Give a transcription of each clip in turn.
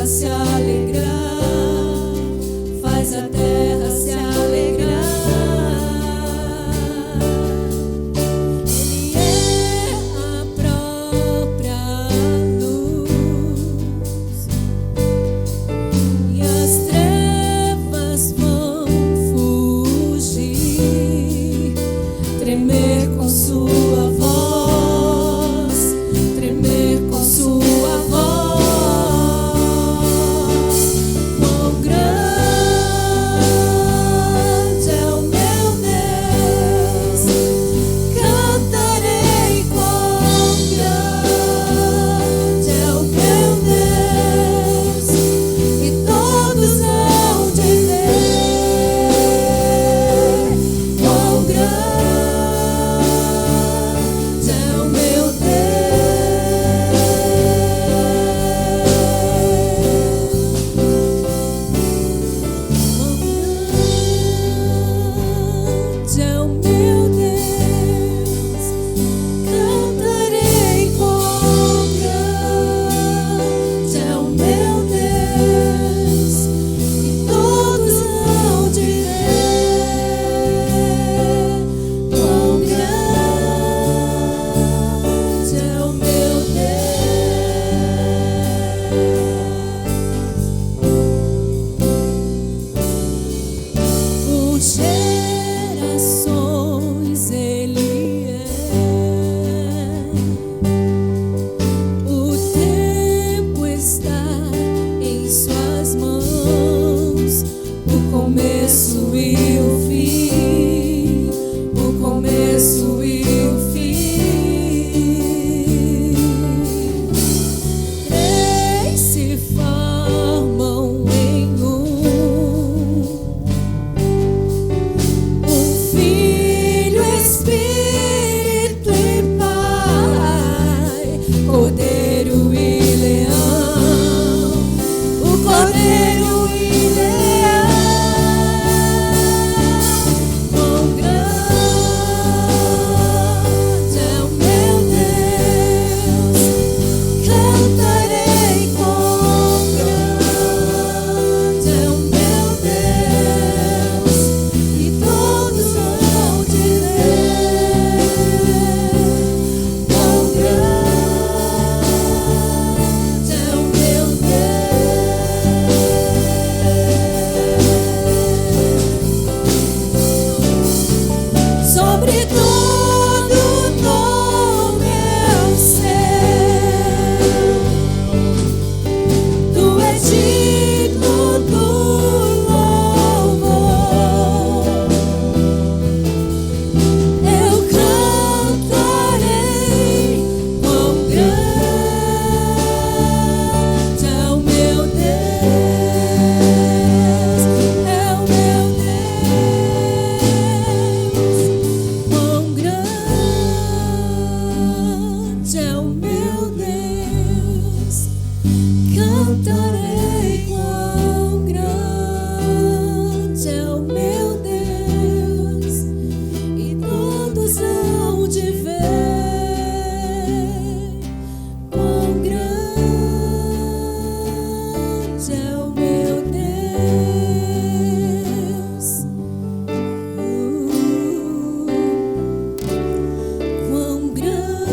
se alegrar, faz a terra se alegrar. Ele é a própria luz e as trevas vão fugir, tremer com sua voz, tremer com sua voz. Quão grande é o meu Deus, cantarei. Quão grande é o meu Deus, e todos hão de ver. Quão grande é o meu Deus. Quão grande é o meu Deus, cantarei. Quão grande é o meu Deus, e todos hão de ver. Quão grande é o meu Deus. Por gerações Ele é. O tempo está em suas mãos, o começo e o fim, o começo e o fim. Três se formam em Filho, Espírito e Pai, Cordeiro e Leão, o Cordeiro e Leão. Quão grande é o meu Deus, cantarei. Quão grande é o meu Deus, e todos hão de ver. Quão grande é o meu Deus. Sobre todo nome eu sei, tu és digno do louvor. Eu cantarei. Quão grande é o meu Deus, é o meu Deus. Quão grande é o meu Deus, cantarei. Quão grande é o meu Deus, e todos hão de ver. Quão grande é o meu Deus. Quão grande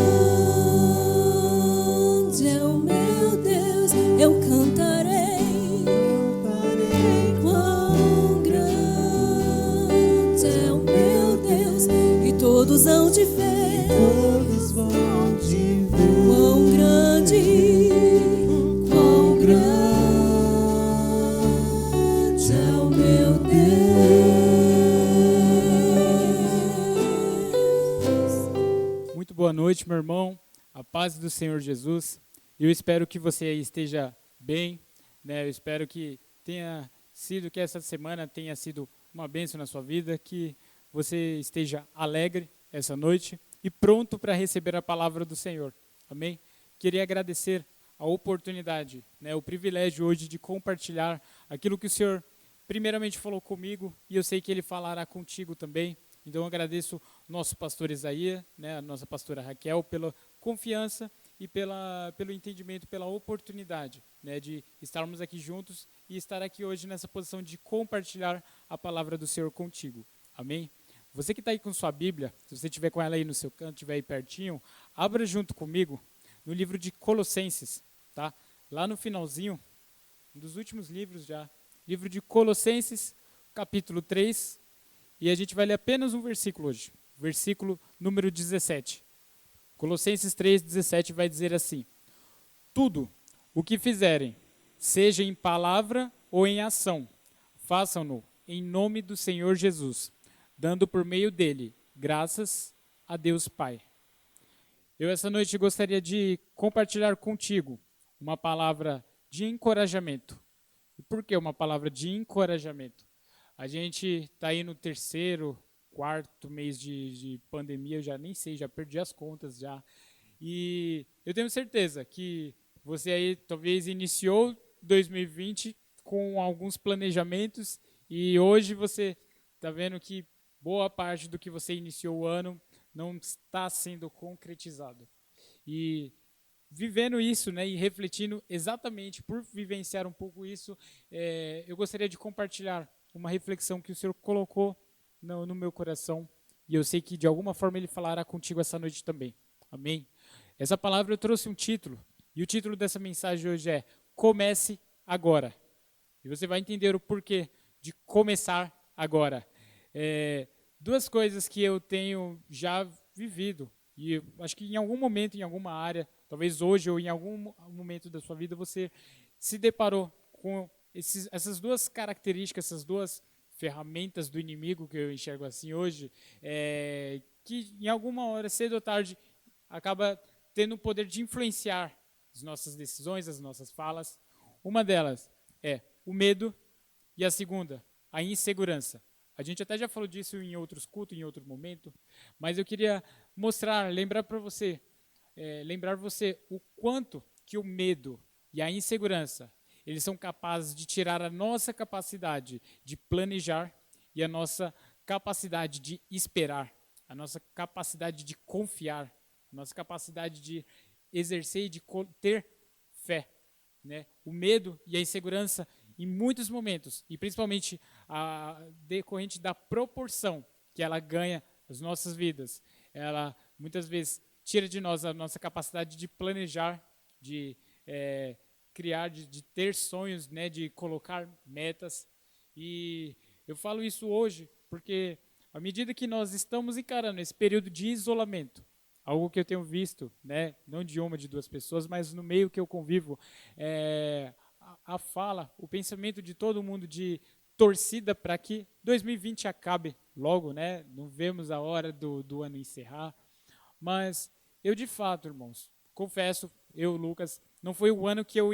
é o meu Deus, eu cantarei. Quão grande é o meu Deus, e todos hão de ver. Todos vão te ver. Quão grande é o meu Deus. Muito boa noite, meu irmão. A paz do Senhor Jesus. Eu espero que você esteja bem, né? Eu espero que essa semana tenha sido uma bênção na sua vida, que você esteja alegre essa noite e pronto para receber a palavra do Senhor. Amém? Queria agradecer a oportunidade, né, o privilégio hoje de compartilhar aquilo que o Senhor primeiramente falou comigo, e eu sei que Ele falará contigo também. Então eu agradeço o nosso pastor Isaías, né, a nossa pastora Raquel, pela confiança e pelo entendimento, pela oportunidade, né, de estarmos aqui juntos e estar aqui hoje nessa posição de compartilhar a palavra do Senhor contigo. Amém? Você que está aí com sua Bíblia, se você estiver com ela aí no seu canto, estiver aí pertinho, abra junto comigo no livro de Colossenses, tá? Lá no finalzinho, um dos últimos livros já, livro de Colossenses, capítulo 3, e a gente vai ler apenas um versículo hoje, versículo número 17. Colossenses 3, 17 vai dizer assim: tudo o que fizerem, seja em palavra ou em ação, façam-no em nome do Senhor Jesus, dando por meio dele graças a Deus Pai. Eu essa noite gostaria de compartilhar contigo uma palavra de encorajamento. E por que uma palavra de encorajamento? A gente está aí no terceiro, quarto mês de pandemia, eu já nem sei, já perdi as contas já. E eu tenho certeza que você aí talvez iniciou 2020 com alguns planejamentos e hoje você está vendo que boa parte do que você iniciou o ano não está sendo concretizado. E vivendo isso, né, e refletindo exatamente por vivenciar um pouco isso, eu gostaria de compartilhar uma reflexão que o Senhor colocou no meu coração, e eu sei que de alguma forma Ele falará contigo essa noite também. Amém? Essa palavra eu trouxe um título, e o título dessa mensagem hoje é Comece Agora. E você vai entender o porquê de começar agora. Duas coisas que eu tenho já vivido, e acho que em algum momento, em alguma área, talvez hoje ou em algum momento da sua vida, você se deparou com essas duas características, essas duas ferramentas do inimigo, que eu enxergo assim hoje, que em alguma hora, cedo ou tarde, acaba tendo o poder de influenciar as nossas decisões, as nossas falas. Uma delas é o medo e a segunda, a insegurança. A gente até já falou disso em outros cultos, em outro momento, mas eu queria lembrar você o quanto que o medo e a insegurança, eles são capazes de tirar a nossa capacidade de planejar e a nossa capacidade de esperar, a nossa capacidade de confiar, a nossa capacidade de exercer e de ter fé, né? O medo e a insegurança, em muitos momentos, e principalmente decorrente da proporção que ela ganha nas nossas vidas, ela muitas vezes tira de nós a nossa capacidade de planejar, de criar, de ter sonhos, né, de colocar metas. E eu falo isso hoje porque, à medida que nós estamos encarando esse período de isolamento, algo que eu tenho visto, né, não de uma, de duas pessoas, mas no meio que eu convivo, a fala, o pensamento de todo mundo de torcida para que 2020 acabe logo, né? Não vemos a hora do ano encerrar. Mas eu, de fato, irmãos, confesso, eu, Lucas, não foi o ano que eu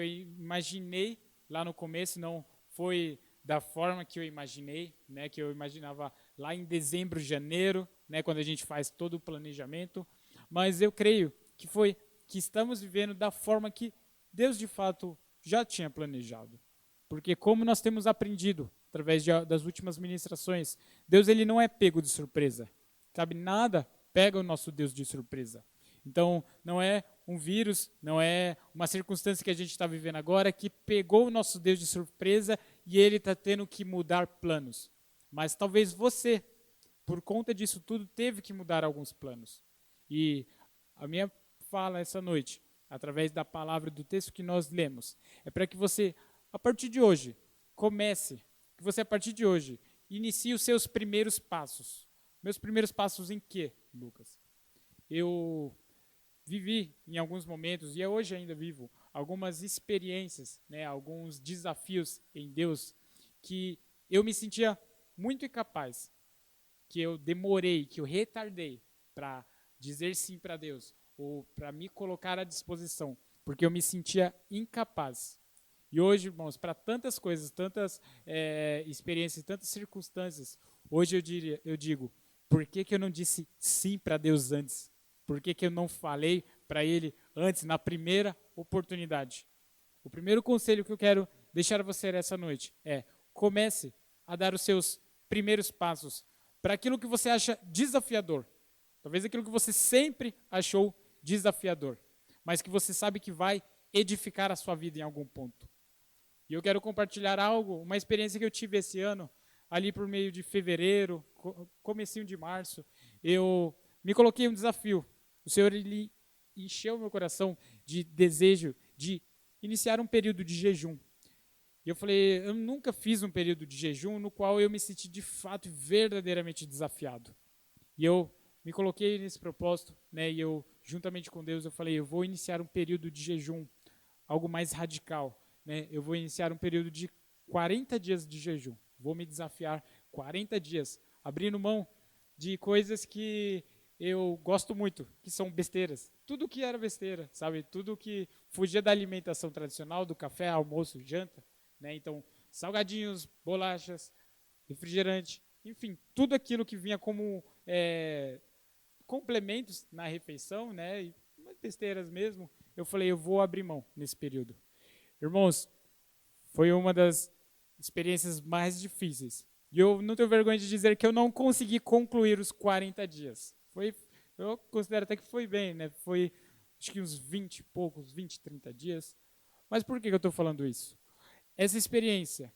imaginei lá no começo, não foi da forma que eu imaginei, né? Que eu imaginava lá em dezembro, janeiro, né? Quando a gente faz todo o planejamento. Mas eu creio que estamos vivendo da forma que Deus, de fato, já tinha planejado. Porque como nós temos aprendido, através das últimas ministrações, Deus ele não é pego de surpresa. Sabe, nada pega o nosso Deus de surpresa. Então, não é um vírus, não é uma circunstância que a gente está vivendo agora que pegou o nosso Deus de surpresa e ele está tendo que mudar planos. Mas talvez você, por conta disso tudo, teve que mudar alguns planos. E a minha fala essa noite, através da palavra do texto que nós lemos, é para que você, a partir de hoje, que você a partir de hoje, inicie os seus primeiros passos. Meus primeiros passos em quê, Lucas? Eu vivi em alguns momentos, e hoje ainda vivo, algumas experiências, né, alguns desafios em Deus, que eu me sentia muito incapaz, que eu demorei, que eu retardei para dizer sim para Deus, ou para me colocar à disposição, porque eu me sentia incapaz. E hoje, irmãos, para tantas coisas, tantas experiências, tantas circunstâncias, hoje eu digo, por que eu não disse sim para Deus antes? Por que eu não falei para Ele antes, na primeira oportunidade? O primeiro conselho que eu quero deixar a você essa noite é: comece a dar os seus primeiros passos para aquilo que você acha desafiador. Talvez aquilo que você sempre achou desafiador, mas que você sabe que vai edificar a sua vida em algum ponto. E eu quero compartilhar algo, uma experiência que eu tive esse ano, ali por meio de fevereiro, comecinho de março, eu me coloquei um desafio. O Senhor, ele encheu meu coração de desejo de iniciar um período de jejum. E eu falei, eu nunca fiz um período de jejum no qual eu me senti de fato verdadeiramente desafiado. E eu me coloquei nesse propósito, né? E eu, juntamente com Deus, eu falei, eu vou iniciar um período de jejum, algo mais radical, né? Eu vou iniciar um período de 40 dias de jejum. Vou me desafiar 40 dias, abrindo mão de coisas que eu gosto muito, que são besteiras. Tudo que era besteira, sabe? Tudo que fugia da alimentação tradicional, do café, almoço, janta, né? Então, salgadinhos, bolachas, refrigerante, enfim, tudo aquilo que vinha como complementos na refeição, né? E umas besteiras mesmo. Eu falei, eu vou abrir mão nesse período. Irmãos, foi uma das experiências mais difíceis. E eu não tenho vergonha de dizer que eu não consegui concluir os 40 dias. Eu considero até que foi bem, né? Foi acho que uns 20 e poucos, 20, 30 dias. Mas por que eu estou falando isso? Essa experiência,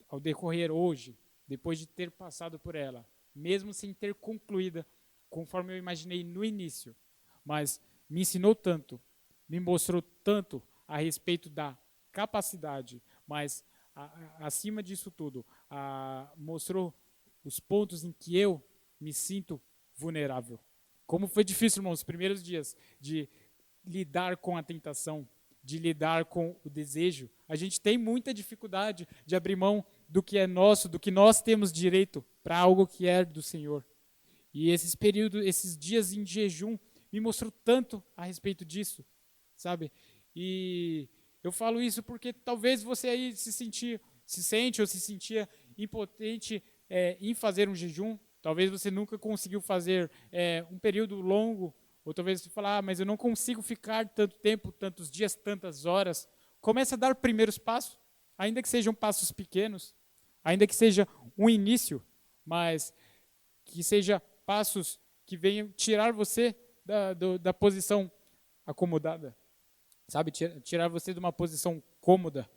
ao decorrer hoje, depois de ter passado por ela, mesmo sem ter concluída, conforme eu imaginei no início, mas me ensinou tanto, me mostrou tanto a respeito da capacidade, mas acima disso tudo, mostrou os pontos em que eu me sinto vulnerável. Como foi difícil, irmãos, os primeiros dias de lidar com a tentação, de lidar com o desejo. A gente tem muita dificuldade de abrir mão do que é nosso, do que nós temos direito para algo que é do Senhor. E esses períodos, esses dias em jejum, me mostrou tanto a respeito disso, sabe? E eu falo isso porque talvez você aí se sente ou se sentia impotente em fazer um jejum. Talvez você nunca conseguiu fazer um período longo, ou talvez você fale, mas eu não consigo ficar tanto tempo, tantos dias, tantas horas. Comece a dar primeiros passos, ainda que sejam passos pequenos, ainda que seja um início, mas que seja passos que venham tirar você da posição acomodada, sabe? Tirar você de uma posição cômoda.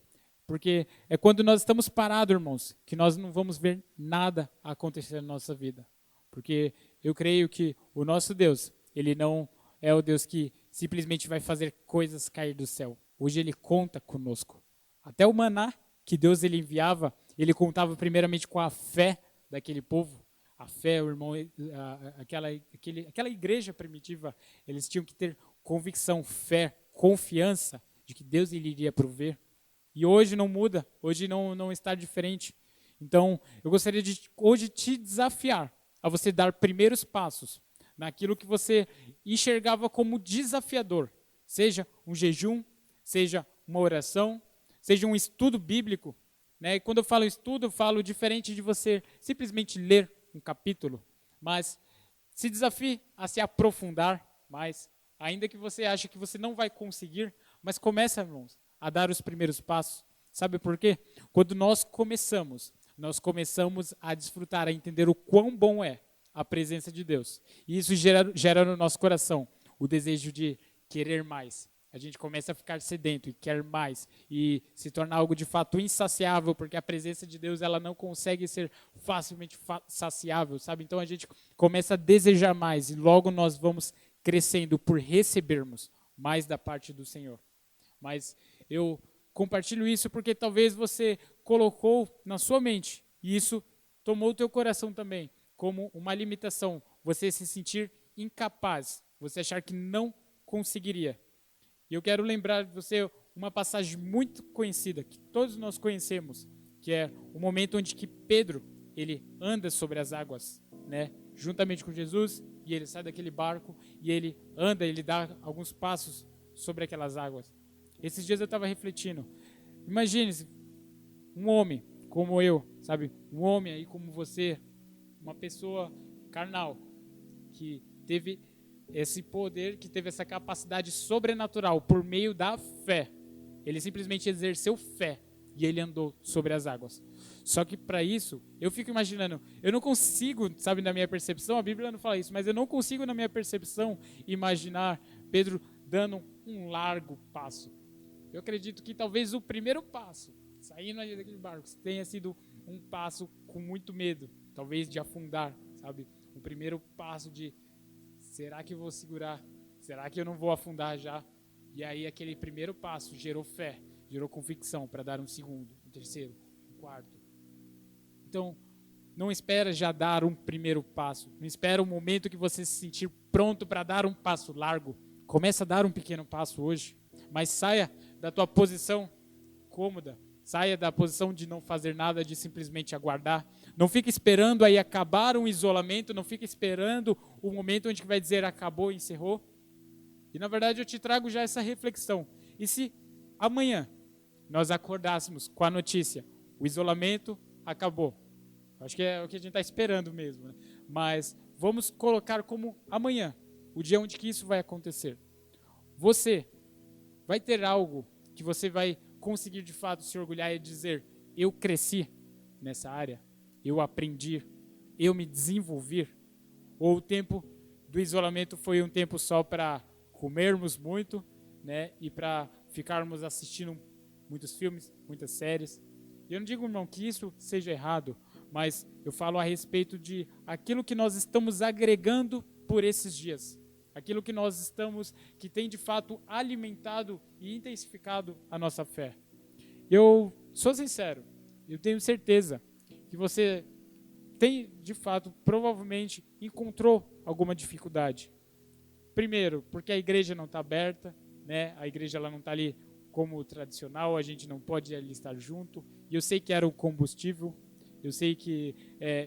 Porque é quando nós estamos parados, irmãos, que nós não vamos ver nada acontecer na nossa vida. Porque eu creio que o nosso Deus, ele não é o Deus que simplesmente vai fazer coisas cair do céu. Hoje ele conta conosco. Até o maná que Deus ele enviava, ele contava primeiramente com a fé daquele povo. A fé, o irmão, aquela igreja primitiva, eles tinham que ter convicção, fé, confiança de que Deus ele iria prover. E hoje não muda, hoje não está diferente. Então, eu gostaria de hoje te desafiar a você dar primeiros passos naquilo que você enxergava como desafiador. Seja um jejum, seja uma oração, seja um estudo bíblico. Né? E quando eu falo estudo, eu falo diferente de você simplesmente ler um capítulo. Mas se desafie a se aprofundar mais, ainda que você ache que você não vai conseguir, mas começa, irmãos, a dar os primeiros passos. Sabe por quê? Quando nós começamos a desfrutar, a entender o quão bom é a presença de Deus. E isso gera no nosso coração o desejo de querer mais. A gente começa a ficar sedento e quer mais. E se torna algo de fato insaciável, porque a presença de Deus ela não consegue ser facilmente saciável, sabe? Então a gente começa a desejar mais e logo nós vamos crescendo por recebermos mais da parte do Senhor. Mas eu compartilho isso porque talvez você colocou na sua mente, e isso tomou o teu coração também, como uma limitação, você se sentir incapaz, você achar que não conseguiria. E eu quero lembrar de você uma passagem muito conhecida, que todos nós conhecemos, que é o momento onde que Pedro, ele anda sobre as águas, né, juntamente com Jesus, e ele sai daquele barco, e ele anda, ele dá alguns passos sobre aquelas águas. Esses dias eu estava refletindo, imagine-se um homem como eu, sabe, um homem aí como você, uma pessoa carnal, que teve esse poder, que teve essa capacidade sobrenatural por meio da fé. Ele simplesmente exerceu fé e ele andou sobre as águas. Só que para isso, eu fico imaginando, eu não consigo, sabe, na minha percepção, a Bíblia não fala isso, mas eu não consigo na minha percepção imaginar Pedro dando um largo passo. Eu acredito que talvez o primeiro passo, saindo ali daquele barco, tenha sido um passo com muito medo, talvez de afundar, sabe? O primeiro passo de, será que eu vou segurar? Será que eu não vou afundar já? E aí aquele primeiro passo gerou fé, gerou convicção para dar um segundo, um terceiro, um quarto. Então, não espera já dar um primeiro passo. Não espera o momento que você se sentir pronto para dar um passo largo. Começa a dar um pequeno passo hoje, mas saia da tua posição cômoda. Saia da posição de não fazer nada, de simplesmente aguardar. Não fique esperando aí acabar um isolamento, não fique esperando o momento onde vai dizer acabou, encerrou. E na verdade eu te trago já essa reflexão. E se amanhã nós acordássemos com a notícia, o isolamento acabou? Acho que é o que a gente está esperando mesmo, né? Mas vamos colocar como amanhã, o dia onde que isso vai acontecer. Você vai ter algo que você vai conseguir de fato se orgulhar e dizer, eu cresci nessa área, eu aprendi, eu me desenvolvi? Ou o tempo do isolamento foi um tempo só para comermos muito, né, e para ficarmos assistindo muitos filmes, muitas séries? E eu não digo, irmão, que isso seja errado, mas eu falo a respeito de aquilo que nós estamos agregando por esses dias. Aquilo que nós estamos, que tem de fato alimentado e intensificado a nossa fé. Eu sou sincero, eu tenho certeza que você tem, de fato, provavelmente encontrou alguma dificuldade. Primeiro, porque a igreja não está aberta, né? A igreja ela não está ali como tradicional, a gente não pode ali estar junto. E eu sei que era o combustível, eu sei que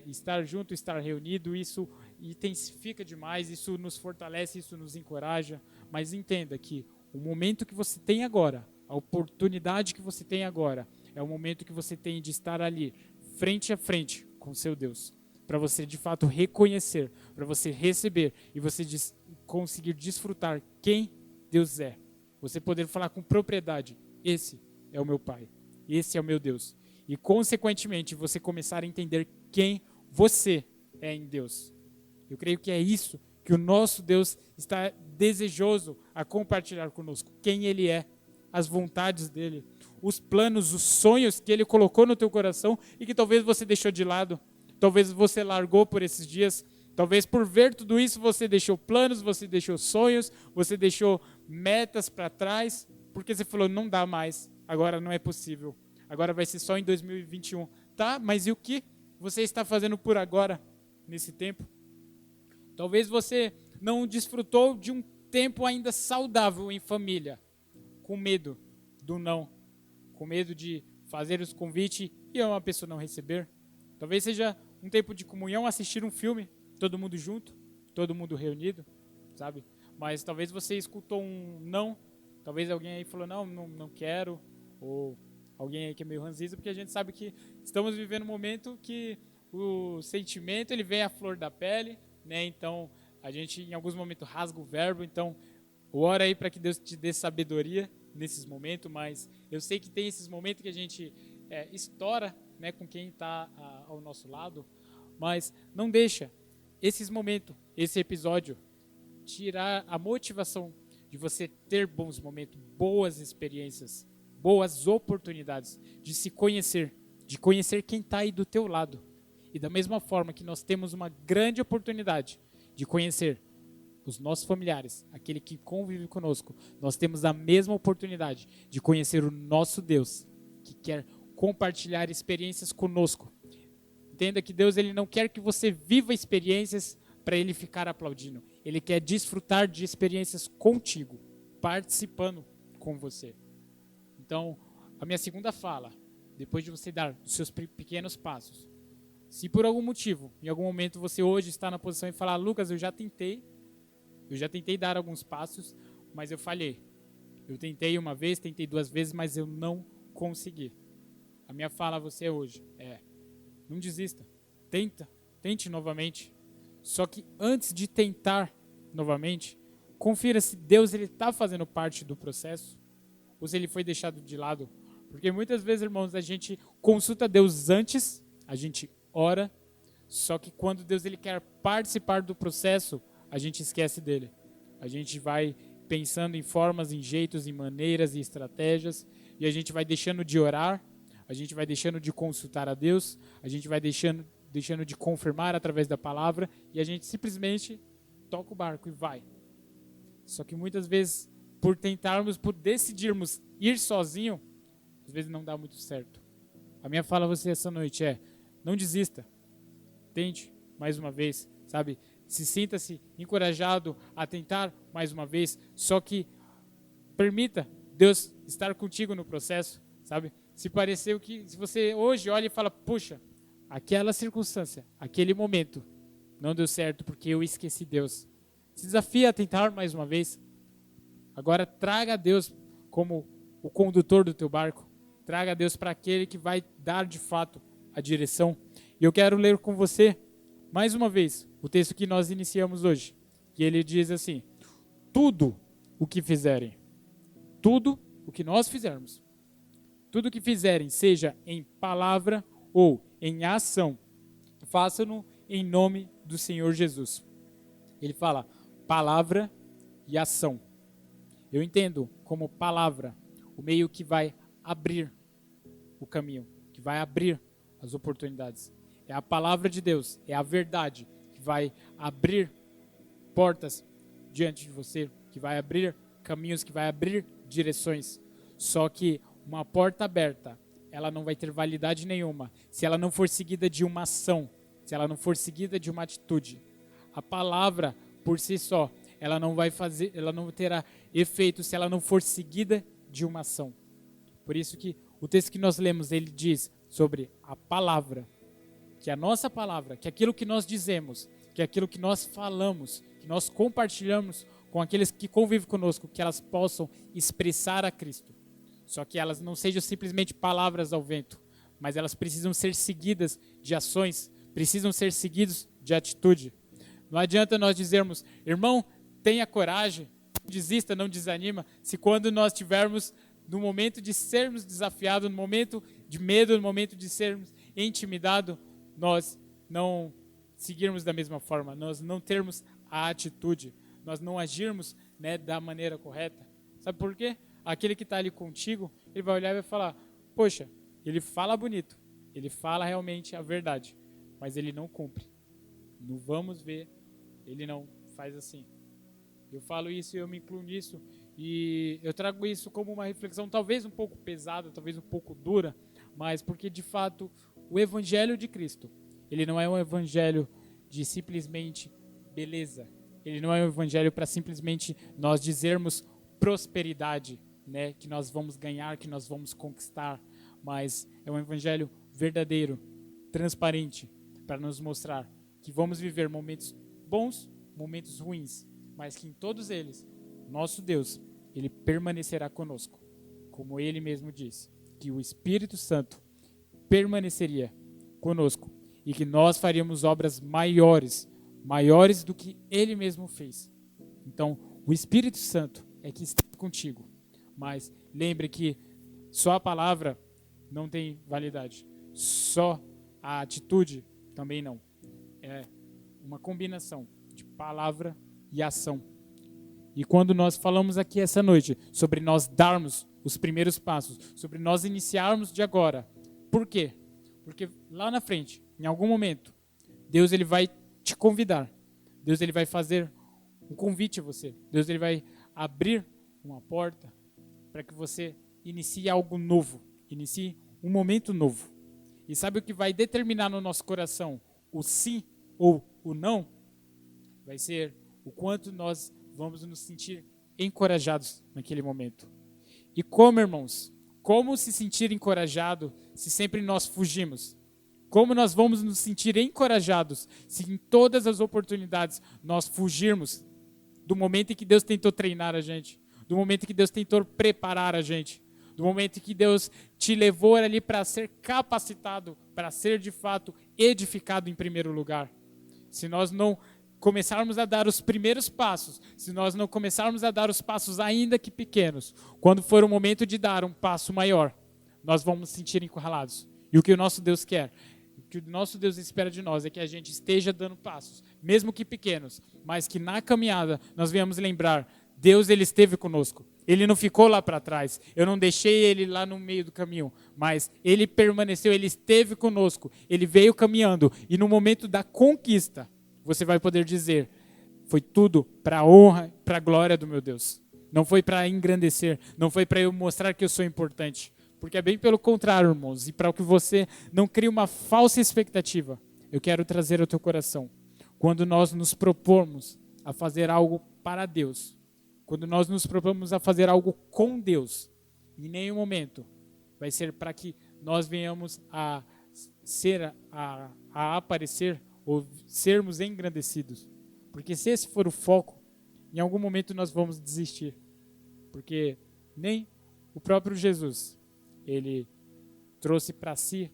estar junto, estar reunido, isso intensifica demais, isso nos fortalece, isso nos encoraja. Mas entenda que o momento que você tem agora, a oportunidade que você tem agora, é o momento que você tem de estar ali, frente a frente com seu Deus, para você de fato reconhecer, para você receber e você conseguir desfrutar quem Deus é. Você poder falar com propriedade, esse é o meu Pai, esse é o meu Deus. E consequentemente você começar a entender quem você é em Deus. Eu creio que é isso que o nosso Deus está desejoso a compartilhar conosco, quem Ele é, as vontades dEle, os planos, os sonhos que Ele colocou no teu coração e que talvez você deixou de lado, talvez você largou por esses dias, talvez por ver tudo isso você deixou planos, você deixou sonhos, você deixou metas para trás, porque você falou, não dá mais, agora não é possível, agora vai ser só em 2021. Tá, mas e o que você está fazendo por agora, nesse tempo? Talvez você não desfrutou de um tempo ainda saudável em família, com medo do não, com medo de fazer os convites e uma pessoa não receber. Talvez seja um tempo de comunhão, assistir um filme, todo mundo junto, todo mundo reunido, sabe? Mas talvez você escutou um não, talvez alguém aí falou, não quero, ou alguém aí que é meio ranzinza, porque a gente sabe que estamos vivendo um momento que o sentimento ele vem à flor da pele, né? Então a gente em alguns momentos rasga o verbo, então ora aí para que Deus te dê sabedoria nesses momentos, mas eu sei que tem esses momentos que a gente estoura, né, com quem está ao nosso lado, mas não deixa esses momentos, esse episódio, tirar a motivação de você ter bons momentos, boas experiências, boas oportunidades de se conhecer, de conhecer quem está aí do teu lado. E da mesma forma que nós temos uma grande oportunidade de conhecer os nossos familiares, aquele que convive conosco, nós temos a mesma oportunidade de conhecer o nosso Deus, que quer compartilhar experiências conosco. Entenda que Deus ele não quer que você viva experiências para Ele ficar aplaudindo. Ele quer desfrutar de experiências contigo, participando com você. Então, a minha segunda fala, depois de você dar os seus pequenos passos, se por algum motivo, em algum momento você hoje está na posição e falar, Lucas, eu já tentei dar alguns passos, mas eu falhei. Eu tentei uma vez, tentei duas vezes, mas eu não consegui. A minha fala a você hoje é, não desista, tente novamente. Só que antes de tentar novamente, confira se Deus está fazendo parte do processo ou se Ele foi deixado de lado. Porque muitas vezes, irmãos, a gente consulta Deus antes, a gente ora, só que quando Deus ele quer participar do processo, a gente esquece dele. A gente vai pensando em formas, em jeitos, em maneiras e estratégias, e a gente vai deixando de orar, a gente vai deixando de consultar a Deus, a gente vai deixando de confirmar através da palavra, e a gente simplesmente toca o barco e vai. Só que muitas vezes, por decidirmos ir sozinho, às vezes não dá muito certo. A minha fala a você essa noite é: não desista, tente mais uma vez, sabe? Sinta-se encorajado a tentar mais uma vez, só que permita Deus estar contigo no processo, sabe? Se você hoje olha e fala, puxa, aquela circunstância, aquele momento não deu certo porque eu esqueci Deus. Se desafia a tentar mais uma vez. Agora traga a Deus como o condutor do teu barco. Traga a Deus para aquele que vai dar de fato a direção. E eu quero ler com você, mais uma vez, o texto que nós iniciamos hoje. Que ele diz assim: tudo o que fizerem, tudo o que nós fizermos, tudo o que fizerem, seja em palavra ou em ação, façam-no em nome do Senhor Jesus. Ele fala palavra e ação. Eu entendo como palavra o meio que vai abrir o caminho, que vai abrir as oportunidades. É a palavra de Deus, é a verdade que vai abrir portas diante de você, que vai abrir caminhos, que vai abrir direções. Só que uma porta aberta, ela não vai ter validade nenhuma se ela não for seguida de uma ação, se ela não for seguida de uma atitude. A palavra por si só, ela não terá efeito se ela não for seguida de uma ação. Por isso que o texto que nós lemos, ele diz sobre a palavra, que a nossa palavra, que aquilo que nós dizemos, que aquilo que nós falamos, que nós compartilhamos com aqueles que convivem conosco, que elas possam expressar a Cristo. Só que elas não sejam simplesmente palavras ao vento, mas elas precisam ser seguidas de ações, precisam ser seguidas de atitude. Não adianta nós dizermos, irmão, tenha coragem, não desista, não desanima, se quando nós tivermos no momento de sermos desafiados, no momento de medo, no momento de sermos intimidados, nós não seguirmos da mesma forma, nós não termos a atitude, nós não agirmos, né, da maneira correta. Sabe por quê? Aquele que está ali contigo, ele vai olhar e vai falar, poxa, ele fala bonito, ele fala realmente a verdade, mas ele não cumpre. No vamos ver, ele não faz assim. Eu falo isso e eu me incluo nisso, e eu trago isso como uma reflexão talvez um pouco pesada, talvez um pouco dura, mas porque de fato o Evangelho de Cristo, ele não é um evangelho de simplesmente beleza, ele não é um evangelho para simplesmente nós dizermos prosperidade, né, que nós vamos ganhar, que nós vamos conquistar, mas é um evangelho verdadeiro, transparente, para nos mostrar que vamos viver momentos bons, momentos ruins, mas que em todos eles, nosso Deus, ele permanecerá conosco, como ele mesmo disse, que o Espírito Santo permaneceria conosco e que nós faríamos obras maiores do que ele mesmo fez. Então, o Espírito Santo é que está contigo, mas lembre que só a palavra não tem validade, só a atitude também não. É uma combinação de palavra e ação. E quando nós falamos aqui essa noite sobre nós darmos os primeiros passos, sobre nós iniciarmos de agora, por quê? Porque lá na frente, em algum momento, Deus ele vai te convidar, Deus ele vai fazer um convite a você, Deus ele vai abrir uma porta para que você inicie algo novo, inicie um momento novo. E sabe o que vai determinar no nosso coração o sim ou o não? Vai ser o quanto nós vamos nos sentir encorajados naquele momento. E como, irmãos, como se sentir encorajado se sempre nós fugimos? Como nós vamos nos sentir encorajados se em todas as oportunidades nós fugirmos do momento em que Deus tentou treinar a gente, do momento em que Deus tentou preparar a gente, do momento em que Deus te levou ali para ser capacitado, para ser de fato edificado em primeiro lugar? Se nós não começarmos a dar os primeiros passos, se nós não começarmos a dar os passos ainda que pequenos, quando for o momento de dar um passo maior, nós vamos nos sentir encurralados. E o que o nosso Deus quer, o que o nosso Deus espera de nós é que a gente esteja dando passos, mesmo que pequenos, mas que na caminhada nós venhamos lembrar Deus, ele esteve conosco. Ele não ficou lá para trás. Eu não deixei ele lá no meio do caminho. Mas ele permaneceu, ele esteve conosco. Ele veio caminhando. E no momento da conquista, você vai poder dizer, foi tudo para a honra, para a glória do meu Deus. Não foi para engrandecer, não foi para eu mostrar que eu sou importante. Porque é bem pelo contrário, irmãos. E para que você não crie uma falsa expectativa, eu quero trazer ao teu coração. Quando nós nos propomos a fazer algo para Deus, quando nós nos propomos a fazer algo com Deus, em nenhum momento vai ser para que nós venhamos a aparecer ou sermos engrandecidos. Porque se esse for o foco, em algum momento nós vamos desistir. Porque nem o próprio Jesus, ele trouxe para si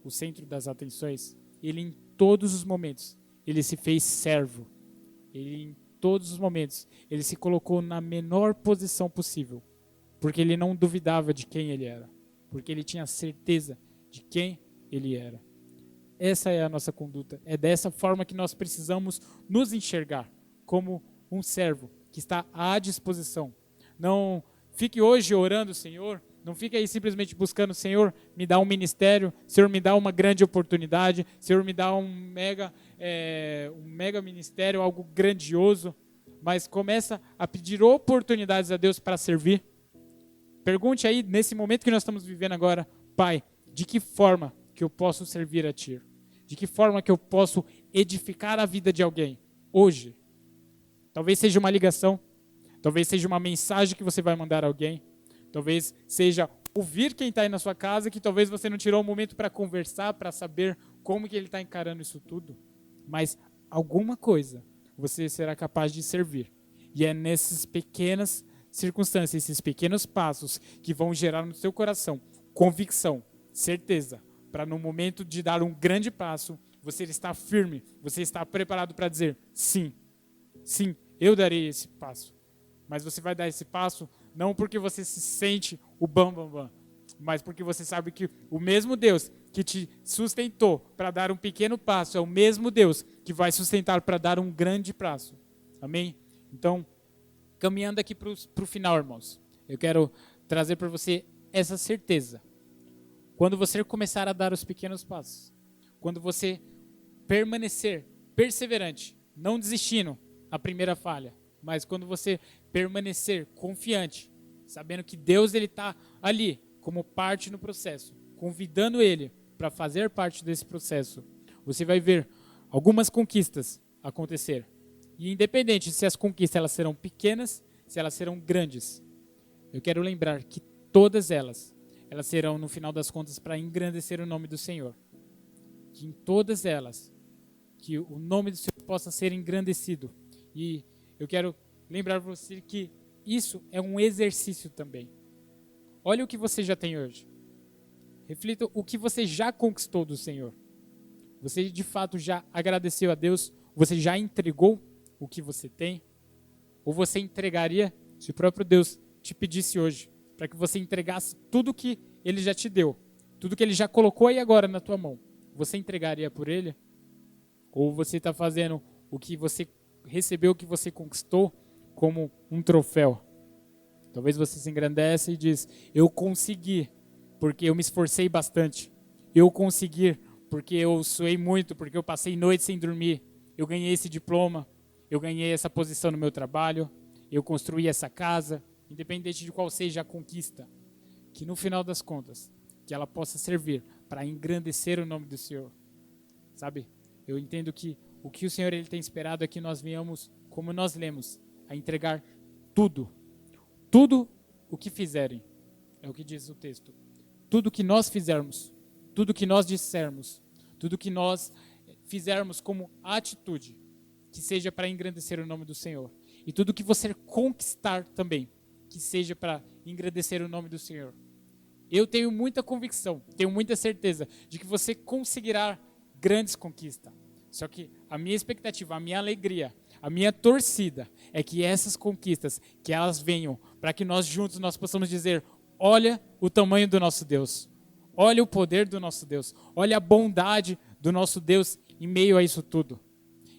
o centro das atenções. Ele em todos os momentos, ele se fez servo. Ele em todos os momentos, ele se colocou na menor posição possível. Porque ele não duvidava de quem ele era. Porque ele tinha certeza de quem ele era. Essa é a nossa conduta. É dessa forma que nós precisamos nos enxergar como um servo que está à disposição. Não fique hoje orando, Senhor. Não fique aí simplesmente buscando, Senhor, me dá um ministério, Senhor, me dá uma grande oportunidade, Senhor, me dá um mega ministério, algo grandioso. Mas começa a pedir oportunidades a Deus para servir. Pergunte aí, nesse momento que nós estamos vivendo agora, Pai, de que forma que eu posso servir a Ti? De que forma que eu posso edificar a vida de alguém hoje? Talvez seja uma ligação, talvez seja uma mensagem que você vai mandar a alguém, talvez seja ouvir quem está aí na sua casa, que talvez você não tirou um momento para conversar, para saber como que ele está encarando isso tudo. Mas alguma coisa você será capaz de servir. E é nessas pequenas circunstâncias, esses pequenos passos que vão gerar no seu coração convicção, certeza, para no momento de dar um grande passo, você está firme, você está preparado para dizer, sim, eu darei esse passo. Mas você vai dar esse passo não porque você se sente o bam, mas porque você sabe que o mesmo Deus que te sustentou para dar um pequeno passo é o mesmo Deus que vai sustentar para dar um grande passo. Amém? Então, caminhando aqui para o final, irmãos, eu quero trazer para você essa certeza. Quando você começar a dar os pequenos passos, quando você permanecer perseverante, não desistindo a primeira falha, mas quando você permanecer confiante, sabendo que Deus ele está ali como parte no processo, convidando Ele para fazer parte desse processo, você vai ver algumas conquistas acontecer. E independente se as conquistas elas serão pequenas, se elas serão grandes, eu quero lembrar que todas elas serão no final das contas para engrandecer o nome do Senhor. Que em todas elas, que o nome do Senhor possa ser engrandecido. E eu quero lembrar para você que isso é um exercício também. Olha o que você já tem hoje. Reflita o que você já conquistou do Senhor. Você de fato já agradeceu a Deus? Você já entregou o que você tem? Ou você entregaria se o próprio Deus te pedisse hoje para que você entregasse tudo que Ele já te deu, tudo que Ele já colocou aí agora na tua mão? Você entregaria por Ele? Ou você está fazendo o que você recebeu, o que você conquistou como um troféu? Talvez você se engrandece e diz, eu consegui porque eu me esforcei bastante. Eu consegui porque eu suei muito, porque eu passei noites sem dormir. Eu ganhei esse diploma, eu ganhei essa posição no meu trabalho, eu construí essa casa, independente de qual seja a conquista. Que no final das contas, que ela possa servir para engrandecer o nome do Senhor. Sabe? Eu entendo que o que o Senhor ele tem esperado é que nós venhamos, como nós lemos, a entregar tudo. Tudo o que fizerem, é o que diz o texto. Tudo que nós fizermos, tudo que nós dissermos, tudo que nós fizermos como atitude, que seja para engrandecer o nome do Senhor. E tudo que você conquistar também, que seja para engrandecer o nome do Senhor. Eu tenho muita convicção, tenho muita certeza de que você conseguirá grandes conquistas. Só que a minha expectativa, a minha alegria, a minha torcida é que essas conquistas, que elas venham para que nós juntos nós possamos dizer, olha o tamanho do nosso Deus, olha o poder do nosso Deus, olha a bondade do nosso Deus em meio a isso tudo.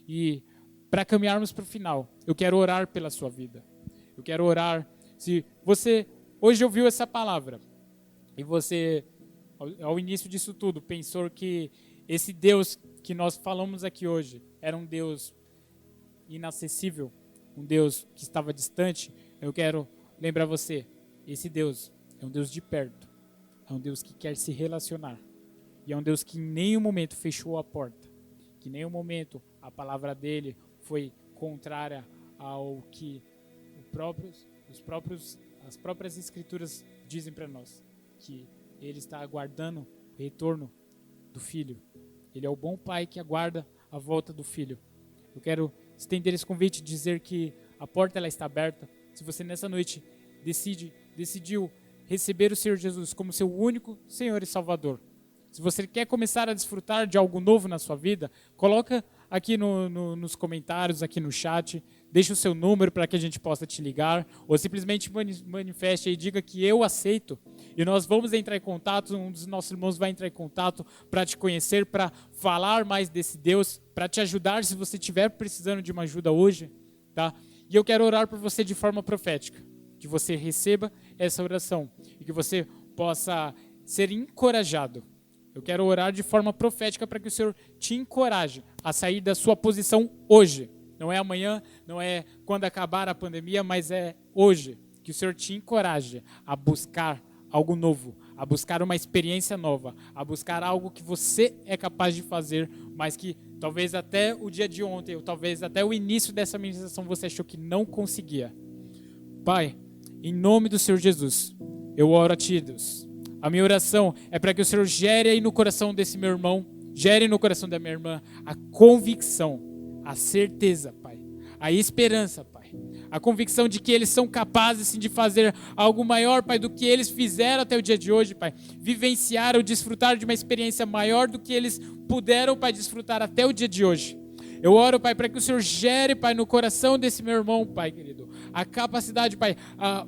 E para caminharmos para o final, eu quero orar pela sua vida. Eu quero orar. Se você hoje ouviu essa palavra e você, ao início disso tudo, pensou que esse Deus que nós falamos aqui hoje era um Deus inacessível, um Deus que estava distante, eu quero lembrar você, esse Deus é um Deus de perto, é um Deus que quer se relacionar, e é um Deus que em nenhum momento fechou a porta, que em nenhum momento a palavra dele foi contrária ao que as próprias escrituras dizem para nós, que ele está aguardando o retorno do filho. Ele é o bom pai que aguarda a volta do filho. Eu quero estender esse convite e dizer que a porta ela está aberta. Se você nessa noite decidiu receber o Senhor Jesus como seu único Senhor e Salvador, se você quer começar a desfrutar de algo novo na sua vida, coloca aqui nos comentários, aqui no chat, deixa o seu número para que a gente possa te ligar, ou simplesmente manifeste e diga que eu aceito, e nós vamos entrar em contato, um dos nossos irmãos vai entrar em contato para te conhecer, para falar mais desse Deus, para te ajudar se você estiver precisando de uma ajuda hoje, tá? E eu quero orar por você de forma profética, que você receba essa oração e que você possa ser encorajado. Eu quero orar de forma profética para que o Senhor te encoraje a sair da sua posição hoje. Não é amanhã, não é quando acabar a pandemia, mas é hoje. Que o Senhor te encoraje a buscar algo novo, a buscar uma experiência nova, a buscar algo que você é capaz de fazer, mas que talvez até o dia de ontem, ou talvez até o início dessa ministração você achou que não conseguia. Pai, em nome do Senhor Jesus, eu oro a Ti, Deus. A minha oração é para que o Senhor gere aí no coração desse meu irmão, gere no coração da minha irmã a convicção, a certeza, Pai, a esperança, Pai, a convicção de que eles são capazes sim, de fazer algo maior, Pai, do que eles fizeram até o dia de hoje, Pai, vivenciar ou desfrutar de uma experiência maior do que eles puderam, Pai, desfrutar até o dia de hoje. Eu oro, Pai, para que o Senhor gere, Pai, no coração desse meu irmão, Pai, querido, a capacidade, Pai,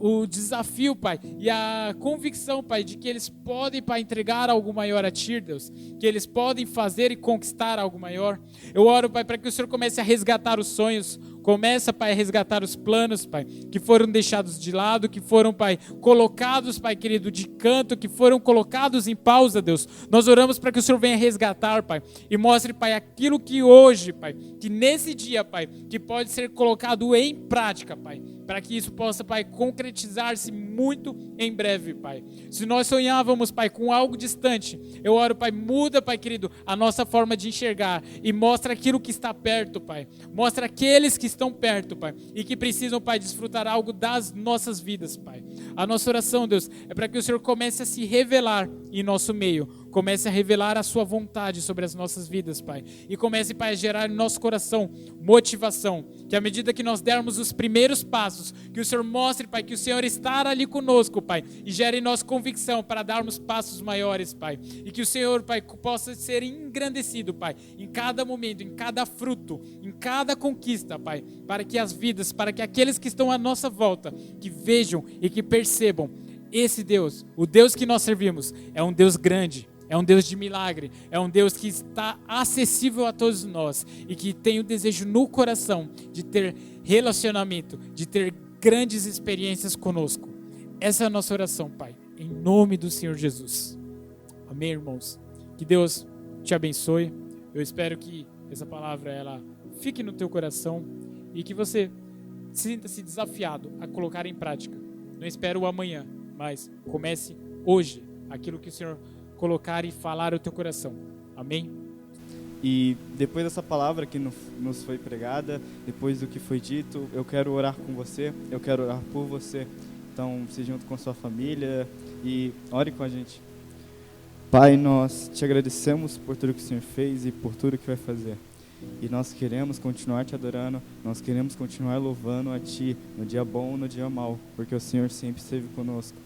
o desafio, Pai, e a convicção, Pai, de que eles podem, Pai, entregar algo maior a Ti, Deus, que eles podem fazer e conquistar algo maior. Eu oro, Pai, para que o Senhor comece a resgatar os sonhos, começa, Pai, a resgatar os planos, Pai, que foram deixados de lado, que foram, Pai, colocados, Pai, querido, de canto, que foram colocados em pausa, Deus. Nós oramos para que o Senhor venha resgatar, Pai, e mostre, Pai, aquilo que hoje, Pai, que nesse dia, Pai, que pode ser colocado em prática, Pai, para que isso possa, Pai, concretizar-se muito em breve, Pai. Se nós sonhávamos, Pai, com algo distante, eu oro, Pai, muda, Pai, querido, a nossa forma de enxergar e mostra aquilo que está perto, Pai. Mostra aqueles que estão perto, Pai, e que precisam, Pai, desfrutar algo das nossas vidas, Pai. A nossa oração, Deus, é para que o Senhor comece a se revelar em nosso meio, comece a revelar a sua vontade sobre as nossas vidas, Pai, e comece, Pai, a gerar em nosso coração motivação, que à medida que nós dermos os primeiros passos, que o Senhor mostre, Pai, que o Senhor está ali conosco, Pai, e gere em nós convicção para darmos passos maiores, Pai, e que o Senhor, Pai, possa ser engrandecido, Pai, em cada momento, em cada fruto, em cada conquista, Pai, para que as vidas, para que aqueles que estão à nossa volta, que vejam e que percebam esse Deus, o Deus que nós servimos, é um Deus grande, é um Deus de milagre, é um Deus que está acessível a todos nós e que tem o desejo no coração de ter relacionamento, de ter grandes experiências conosco. Essa é a nossa oração, Pai, em nome do Senhor Jesus. Amém, irmãos? Que Deus te abençoe. Eu espero que essa palavra ela fique no teu coração e que você sinta-se desafiado a colocar em prática. Não espere o amanhã, mas comece hoje aquilo que o Senhor colocar e falar o teu coração. Amém? E depois dessa palavra que nos foi pregada, depois do que foi dito, eu quero orar com você, eu quero orar por você. Então, se junto com a sua família e ore com a gente. Pai, nós te agradecemos por tudo que o Senhor fez e por tudo que vai fazer. E nós queremos continuar te adorando, nós queremos continuar louvando a Ti, no dia bom, no dia mau, porque o Senhor sempre esteve conosco.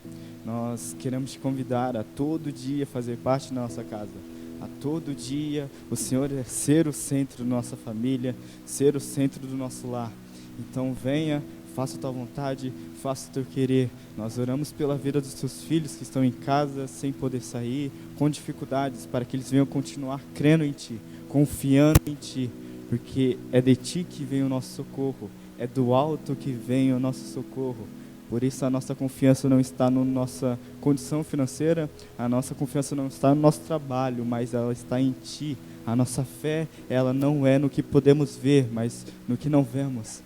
Nós queremos te convidar a todo dia fazer parte da nossa casa. A todo dia o Senhor é ser o centro da nossa família, ser o centro do nosso lar. Então venha, faça a tua vontade, faça o teu querer. Nós oramos pela vida dos teus filhos que estão em casa, sem poder sair, com dificuldades, para que eles venham continuar crendo em Ti, confiando em Ti, porque é de Ti que vem o nosso socorro, é do alto que vem o nosso socorro. Por isso a nossa confiança não está na nossa condição financeira, a nossa confiança não está no nosso trabalho, mas ela está em Ti. A nossa fé, ela não é no que podemos ver, mas no que não vemos.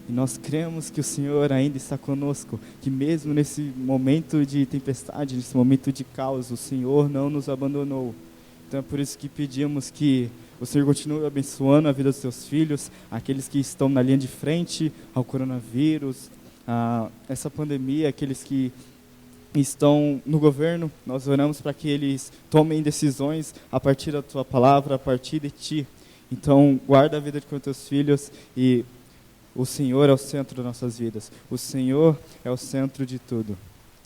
E nós cremos que o Senhor ainda está conosco, que mesmo nesse momento de tempestade, nesse momento de caos, o Senhor não nos abandonou. Então é por isso que pedimos que o Senhor continue abençoando a vida dos seus filhos, aqueles que estão na linha de frente ao coronavírus, a essa pandemia, aqueles que estão no governo. Nós oramos para que eles tomem decisões a partir da Tua palavra, a partir de Ti. Então, guarda a vida de teus filhos e o Senhor é o centro das nossas vidas. O Senhor é o centro de tudo.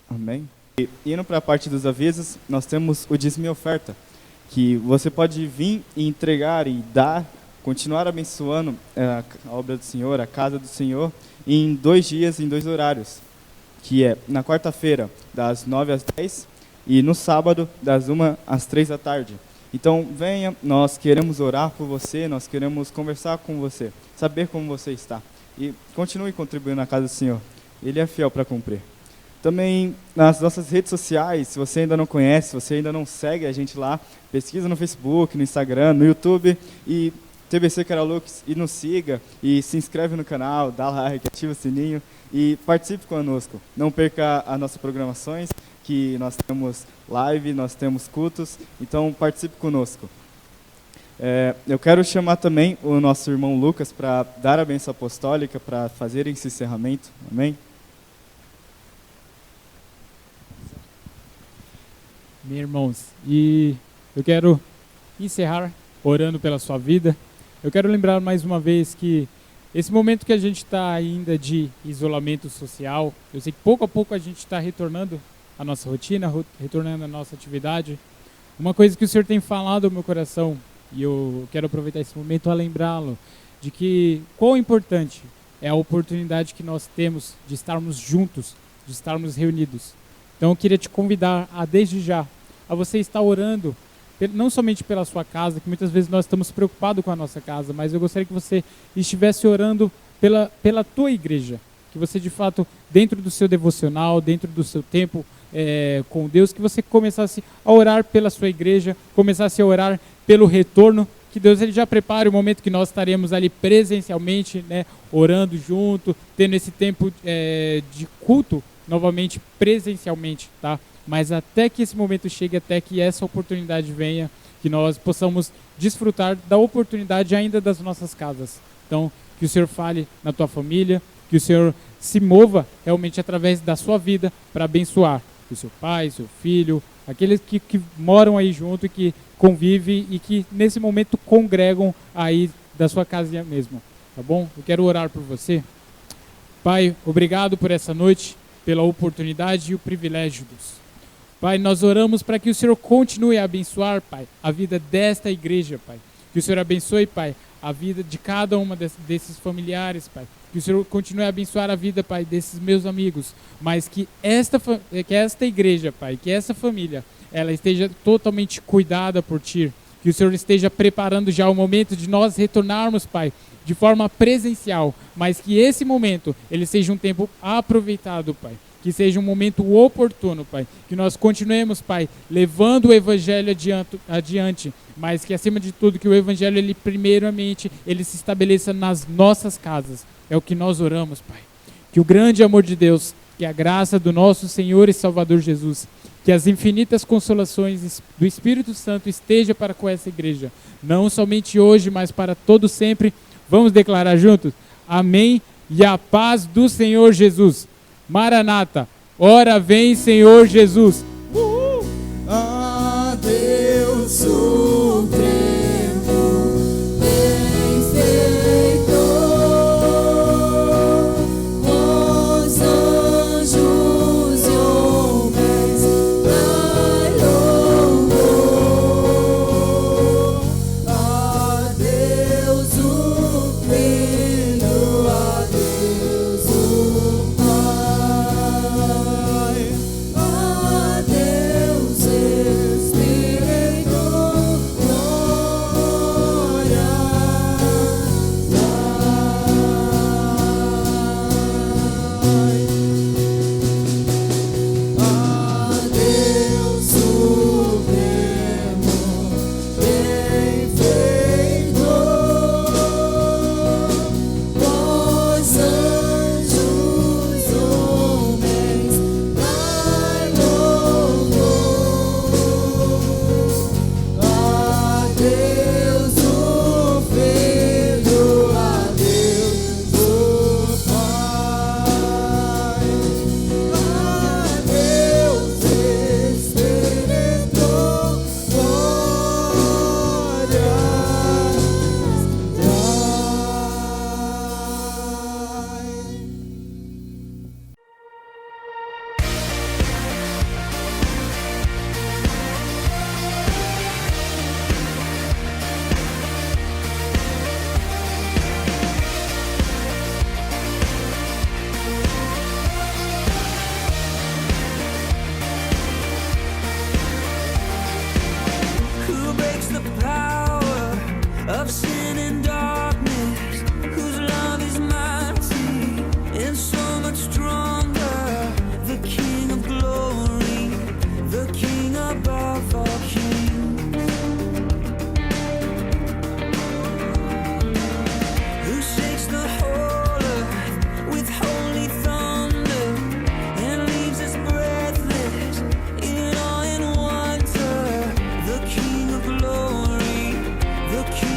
Amém? E indo para a parte dos avisos, nós temos o dízimo e oferta, que você pode vir e entregar e dar, continuar abençoando a obra do Senhor, a casa do Senhor, em 2 dias, em 2 horários, que é na quarta-feira, das 9 às 10, e no sábado, das 1 às 3 da tarde. Então, venha, nós queremos orar por você, nós queremos conversar com você, saber como você está. E continue contribuindo na casa do Senhor, Ele é fiel para cumprir. Também nas nossas redes sociais, se você ainda não conhece, se você ainda não segue a gente lá, pesquisa no Facebook, no Instagram, no YouTube, e TBC Carolux, e nos siga, e se inscreve no canal, dá like, ativa o sininho, e participe conosco. Não perca as nossas programações, que nós temos live, nós temos cultos, então participe conosco. Eu quero chamar também o nosso irmão Lucas para dar a bênção apostólica, para fazer esse encerramento. Amém? Meus irmãos, e eu quero encerrar orando pela sua vida. Eu quero lembrar mais uma vez que esse momento que a gente está ainda de isolamento social, eu sei que pouco a pouco a gente está retornando à nossa rotina, retornando à nossa atividade. Uma coisa que o Senhor tem falado ao meu coração, e eu quero aproveitar esse momento a lembrá-lo, de que quão importante é a oportunidade que nós temos de estarmos juntos, de estarmos reunidos. Então eu queria te convidar a, desde já, a você estar orando, não somente pela sua casa, que muitas vezes nós estamos preocupados com a nossa casa, mas eu gostaria que você estivesse orando pela tua igreja, que você de fato, dentro do seu devocional, dentro do seu tempo com Deus, que você começasse a orar pela sua igreja, começasse a orar pelo retorno, que Deus ele já prepare o momento que nós estaremos ali presencialmente, né, orando junto, tendo esse tempo de culto, novamente presencialmente, tá? Mas até que esse momento chegue, até que essa oportunidade venha, que nós possamos desfrutar da oportunidade ainda das nossas casas. Então, que o Senhor fale na tua família, que o Senhor se mova realmente através da sua vida para abençoar o seu pai, seu filho, aqueles que moram aí junto e que convivem e que nesse momento congregam aí da sua casinha mesmo, tá bom? Eu quero orar por você. Pai, obrigado por essa noite, pela oportunidade e o privilégio, Deus. Pai, nós oramos para que o Senhor continue a abençoar, Pai, a vida desta igreja, Pai. Que o Senhor abençoe, Pai, a vida de cada uma desses familiares, Pai. Que o Senhor continue a abençoar a vida, Pai, desses meus amigos. Mas que esta igreja, Pai, que essa família, ela esteja totalmente cuidada por Ti. Que o Senhor esteja preparando já o momento de nós retornarmos, Pai, de forma presencial. Mas que esse momento, ele seja um tempo aproveitado, Pai. Que seja um momento oportuno, Pai. Que nós continuemos, Pai, levando o Evangelho adiante. Mas que, acima de tudo, que o Evangelho, ele primeiramente, ele se estabeleça nas nossas casas. É o que nós oramos, Pai. Que o grande amor de Deus, que a graça do nosso Senhor e Salvador Jesus, que as infinitas consolações do Espírito Santo esteja para com essa igreja. Não somente hoje, mas para todo sempre. Vamos declarar juntos? Amém. E a paz do Senhor Jesus. Maranata, ora vem, Senhor Jesus. A Deus Supremo, benfeitor, os anjos e homens, dai louvor. A Deus o Filho, a Deus o Pai, a Deus Espírito Who breaks the power of sin and darkness? Whose love is mighty and so much stronger? The King of glory, the King above all kings. Who shakes the whole earth with holy thunder and leaves us breathless in awe and wonder? The King of glory, the King